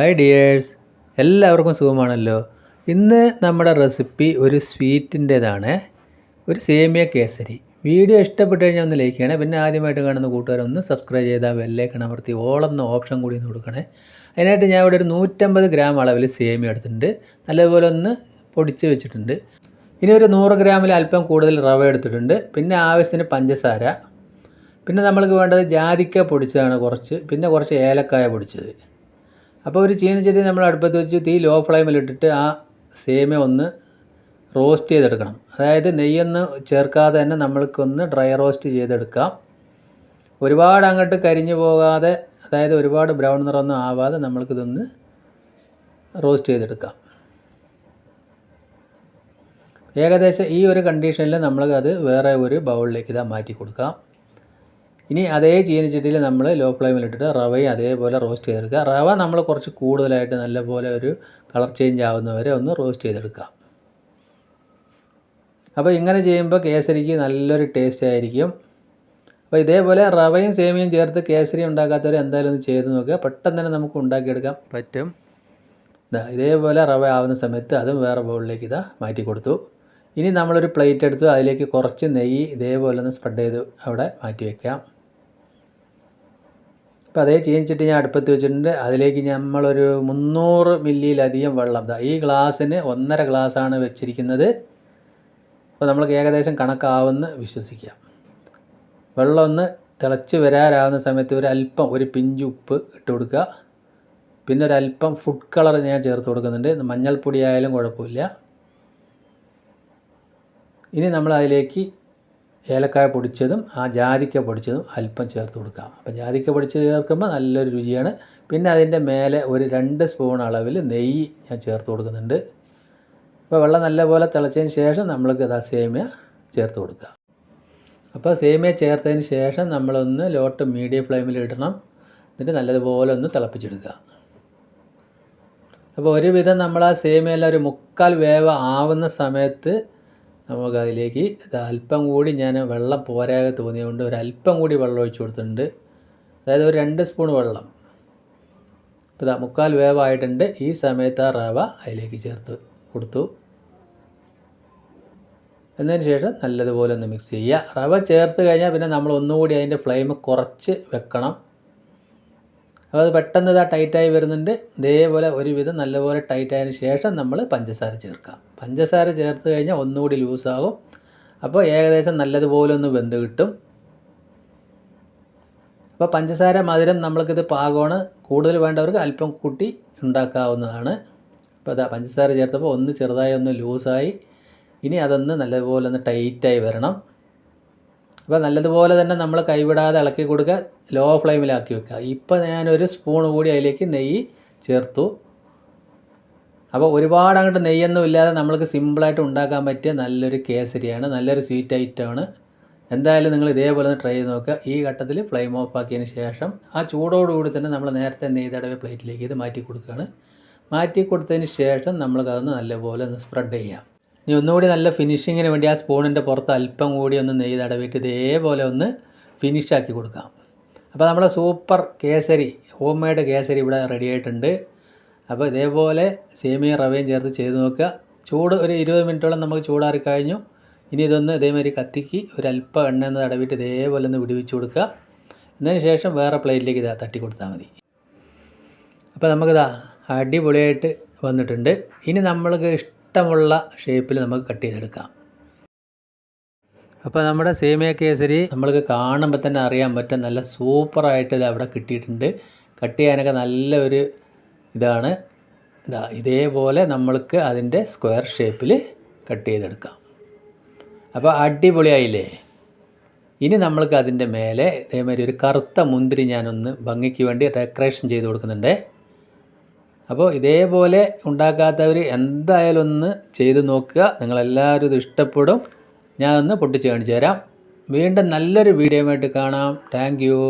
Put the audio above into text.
Hi dears, എല്ലാവർക്കും സുഖമാണല്ലോ. ഇന്ന് നമ്മുടെ റെസിപ്പി ഒരു സ്വീറ്റിൻ്റേതാണ്, ഒരു സേമിയ കേസരി. വീഡിയോ ഇഷ്ടപ്പെട്ട് കഴിഞ്ഞാൽ ഒന്ന് ലൈക്ക് ചെയ്യണേ. പിന്നെ ആദ്യമായിട്ട് കാണുന്ന കൂട്ടുകാരൊന്ന് സബ്സ്ക്രൈബ് ചെയ്താൽ ബെല്ലൈക്കൺ അമർത്തി ഓളെന്ന ഓപ്ഷൻ കൂടി ഒന്ന് കൊടുക്കണേ. അതിനായിട്ട് ഞാൻ ഇവിടെ ഒരു 150 ഗ്രാം അളവിൽ സേമിയ എടുത്തിട്ടുണ്ട്. നല്ലതുപോലെ ഒന്ന് പൊടിച്ച് വെച്ചിട്ടുണ്ട്. ഇനി ഒരു 100 ഗ്രാമിൽ അല്പം കൂടുതൽ റവ എടുത്തിട്ടുണ്ട്. പിന്നെ ആവശ്യത്തിന് പഞ്ചസാര. പിന്നെ നമ്മൾക്ക് വേണ്ടത് ജാതിക്ക പൊടിച്ചതാണ് കുറച്ച്, പിന്നെ കുറച്ച് ഏലക്കായ പൊടിച്ചത്. അപ്പോൾ ഒരു ചീനച്ചട്ടി നമ്മൾ അടുപ്പത്ത് വെച്ച് തീ ലോ ഫ്ലെയിമിലിട്ടിട്ട് ആ സേമിയ ഒന്ന് റോസ്റ്റ് ചെയ്തെടുക്കണം. അതായത് നെയ്യൊന്നും ചേർക്കാതെ തന്നെ നമ്മൾക്കൊന്ന് ഡ്രൈ റോസ്റ്റ് ചെയ്തെടുക്കാം. ഒരുപാട് അങ്ങോട്ട് കരിഞ്ഞു പോകാതെ, അതായത് ഒരുപാട് ബ്രൗൺ നിറമൊന്നും ആവാതെ നമ്മൾക്കിതൊന്ന് റോസ്റ്റ് ചെയ്തെടുക്കാം. ഏകദേശം ഈ ഒരു കണ്ടീഷനിൽ നമ്മൾക്കത് വേറെ ഒരു ബൗളിലേക്ക് മാറ്റി കൊടുക്കാം. ഇനി അതേ ചീനച്ചട്ടിയിൽ നമ്മൾ ലോ ഫ്ലെയിമിലിട്ടിട്ട് റവയും അതേപോലെ റോസ്റ്റ് ചെയ്തെടുക്കുക. റവ നമ്മൾ കുറച്ച് കൂടുതലായിട്ട് നല്ലപോലെ ഒരു കളർ ചേഞ്ച് ആവുന്നവരെ ഒന്ന് റോസ്റ്റ് ചെയ്തെടുക്കുക. അപ്പോൾ ഇങ്ങനെ ചെയ്യുമ്പോൾ കേസരിക്ക് നല്ലൊരു ടേസ്റ്റ് ആയിരിക്കും. അപ്പോൾ ഇതേപോലെ റവയും സേമിയയും ചേർത്ത് കേസരി ഉണ്ടാക്കാത്തവർ എന്തായാലും ഒന്ന് ചെയ്ത് നോക്കുക. പെട്ടെന്ന് തന്നെ നമുക്ക് ഉണ്ടാക്കിയെടുക്കാൻ പറ്റും. ഇതേപോലെ റവ ആവുന്ന സമയത്ത് അതും വേറെ ബൗളിലേക്ക് മാറ്റി കൊടുത്തു. ഇനി നമ്മളൊരു പ്ലേറ്റ് എടുത്തു, അതിലേക്ക് കുറച്ച് നെയ്യ് ഇതേപോലെ ഒന്ന് സ്പ്രെഡ് ചെയ്ത് അവിടെ മാറ്റി വയ്ക്കാം. അപ്പോൾ അതേ ചീനച്ചട്ടി ഞാൻ അടുപ്പത്ത് വെച്ചിട്ടുണ്ട്. അതിലേക്ക് നമ്മളൊരു 300 മില്ലിയിലധികം വെള്ളം, ഈ ഗ്ലാസ്സിന് 1.5 ഗ്ലാസ്സാണ് വെച്ചിരിക്കുന്നത്. അപ്പോൾ നമ്മൾക്ക് ഏകദേശം കണക്കാവുമെന്ന് വിശ്വസിക്കാം. വെള്ളം ഒന്ന് തിളച്ച് വരാറാവുന്ന സമയത്ത് ഒരു പിഞ്ച് ഉപ്പ് ഇട്ട് കൊടുക്കുക. പിന്നെ ഒരല്പം ഫുഡ് കളർ ഞാൻ ചേർത്ത് കൊടുക്കുന്നുണ്ട്. മഞ്ഞൾപ്പൊടി ആയാലും കുഴപ്പമില്ല. ഇനി നമ്മൾ അതിലേക്ക് ഏലക്കായ പൊടിച്ചതും ആ ജാതിക്ക പൊടിച്ചതും അല്പം ചേർത്ത് കൊടുക്കാം. അപ്പോൾ ജാതിക്ക പൊടിച്ചത് ചേർക്കുമ്പോൾ നല്ലൊരു രുചിയാണ്. പിന്നെ അതിൻ്റെ മേലെ ഒരു 2 സ്പൂൺ അളവിൽ നെയ്യ് ഞാൻ ചേർത്ത് കൊടുക്കുന്നുണ്ട്. അപ്പോൾ വെള്ളം നല്ലപോലെ തിളച്ചതിന് ശേഷം നമ്മൾക്ക് സേമിയ ചേർത്ത് കൊടുക്കുക. അപ്പോൾ സേമിയ ചേർത്തതിന് ശേഷം നമ്മളൊന്ന് ലോ ടു മീഡിയം ഫ്ലെയിമിൽ ഇടണം. എന്നിട്ട് നല്ലതുപോലെ ഒന്ന് തിളപ്പിച്ചെടുക്കുക. അപ്പോൾ ഒരുവിധം നമ്മൾ ആ സേമിയെല്ലാം ഒരു 1/4 വേവ് ആവുന്ന സമയത്ത് നമുക്കതിലേക്ക് അല്പം കൂടി ഞാൻ വെള്ളം പോരാതെ തോന്നിയതുകൊണ്ട് ഒരല്പം കൂടി വെള്ളം ഒഴിച്ച് കൊടുത്തിട്ടുണ്ട്. അതായത് ഒരു 2 സ്പൂൺ വെള്ളം. ഇപ്പോൾ 1/4 വേവായിട്ടുണ്ട്. ഈ സമയത്ത് ആ റവ അതിലേക്ക് ചേർത്ത് കൊടുത്തു. എന്നതിന് ശേഷം നല്ലതുപോലെ ഒന്ന് മിക്സ് ചെയ്യുക. റവ ചേർത്ത് കഴിഞ്ഞാൽ പിന്നെ നമ്മൾ ഒന്നുകൂടി അതിൻ്റെ ഫ്ലെയിം കുറച്ച് വെക്കണം. അപ്പോൾ അത് പെട്ടെന്ന് ടൈറ്റായി വരുന്നുണ്ട്. ഇതേപോലെ ഒരുവിധം നല്ലപോലെ ടൈറ്റായതിന് ശേഷം നമ്മൾ പഞ്ചസാര ചേർക്കാം. പഞ്ചസാര ചേർത്ത് കഴിഞ്ഞാൽ ഒന്നുകൂടി ലൂസാകും. അപ്പോൾ ഏകദേശം നല്ലതുപോലെ ഒന്ന് വെന്ത് കിട്ടും. അപ്പോൾ പഞ്ചസാര മധുരം നമ്മൾക്കിത് പാകമാണ്. കൂടുതൽ വേണ്ടവർക്ക് അല്പം കൂട്ടി ഉണ്ടാക്കാവുന്നതാണ്. അപ്പോൾ പഞ്ചസാര ചേർത്തപ്പോൾ ഒന്ന് ചെറുതായി ഒന്ന് ലൂസായി. ഇനി അതൊന്ന് നല്ലതുപോലെ ഒന്ന് ടൈറ്റായി വരണം. അപ്പോൾ നല്ലതുപോലെ തന്നെ നമ്മൾ കൈവിടാതെ ഇളക്കി കൊടുക്കുക. ലോ ഫ്ലെയിമിലാക്കി വെക്കുക. ഇപ്പോൾ ഞാനൊരു സ്പൂൺ കൂടി അതിലേക്ക് നെയ്യ് ചേർത്തു. അപ്പോൾ ഒരുപാട് അങ്ങോട്ട് നെയ്യൊന്നും ഇല്ലാതെ നമ്മൾക്ക് സിമ്പിളായിട്ട് ഉണ്ടാക്കാൻ പറ്റിയ നല്ലൊരു കേസരിയാണ്, നല്ലൊരു സ്വീറ്റ് ഐറ്റമാണ്. എന്തായാലും നിങ്ങൾ ഇതേപോലെ ഒന്ന് ട്രൈ ചെയ്ത് നോക്കുക. ഈ ഘട്ടത്തിൽ ഫ്ലെയിം ഓഫ് ആക്കിയതിന് ശേഷം ആ ചൂടോടുകൂടി തന്നെ നമ്മൾ നേരത്തെ നെയ്യ് തടവിയ പ്ലേറ്റിലേക്ക് ഇത് മാറ്റി കൊടുക്കുകയാണ്. മാറ്റി കൊടുത്തതിന് ശേഷം നമ്മൾക്കതൊന്ന് നല്ലപോലെ ഒന്ന് സ്പ്രെഡ് ചെയ്യാം. ഇനി ഒന്നുകൂടി നല്ല ഫിനിഷിങ്ങിന് വേണ്ടി ആ സ്പൂണിൻ്റെ പുറത്ത് അല്പം കൂടി ഒന്ന് നെയ്യ് തടവിയിട്ട് ഇതേപോലെ ഒന്ന് ഫിനിഷാക്കി കൊടുക്കാം. അപ്പോൾ നമ്മുടെ super Kesari, home made Kesari ഇവിടെ റെഡി ആയിട്ടുണ്ട്. അപ്പോൾ ഇതേപോലെ സേമിയ റവയും ചേർത്ത് ചെയ്ത് നോക്കുക. ചൂട് ഒരു 20 മിനിറ്റോളം നമുക്ക് ചൂടാറി കഴിഞ്ഞു. ഇനി ഇതൊന്ന് ഇതേമാതിരി കത്തിക്ക് ഒരല്പം എണ്ണ ഒന്ന് തടവിയിട്ട് ഇതേപോലെ ഒന്ന് വിടുവിച്ച് കൊടുക്കുക. എന്നതിന് ശേഷം വേറെ പ്ലേറ്റിലേക്ക് തട്ടി കൊടുത്താൽ മതി. അപ്പോൾ നമുക്കിതാ അടിപൊളിയായിട്ട് വന്നിട്ടുണ്ട്. ഇനി നമ്മൾക്ക് ഇഷ്ടമുള്ള ഷേപ്പിൽ നമുക്ക് കട്ട് ചെയ്തെടുക്കാം. അപ്പോൾ നമ്മുടെ സേമിയ കേസരി നമ്മൾക്ക് കാണുമ്പോൾ തന്നെ അറിയാൻ പറ്റും നല്ല സൂപ്പറായിട്ട് ഇത് അവിടെ കിട്ടിയിട്ടുണ്ട്. കട്ട് ചെയ്യാനൊക്കെ നല്ല ഒരു ഇതാണ്. ഇതേപോലെ നമ്മൾക്ക് അതിൻ്റെ സ്ക്വയർ ഷേപ്പിൽ കട്ട് ചെയ്തെടുക്കാം. അപ്പോൾ അടിപൊളിയായില്ലേ. ഇനി നമ്മൾക്ക് അതിൻ്റെ മേലെ ഇതേമാതിരി ഒരു കറുത്ത മുന്തിരി ഞാനൊന്ന് ഭംഗിക്ക് വേണ്ടി ഡെക്കറേഷൻ ചെയ്ത് കൊടുക്കുന്നുണ്ട്. അപ്പോൾ ഇതേപോലെ ഉണ്ടാക്കാത്തവർ എന്തായാലും ഒന്ന് ചെയ്ത് നോക്കുക. നിങ്ങളെല്ലാവരും ഇത് ഇഷ്ടപ്പെടും. ഞാനൊന്ന് പൊട്ടിച്ച് കാണിച്ചു തരാം. വീണ്ടും നല്ലൊരു വീഡിയോ ആയിട്ട് കാണാം. Thank you.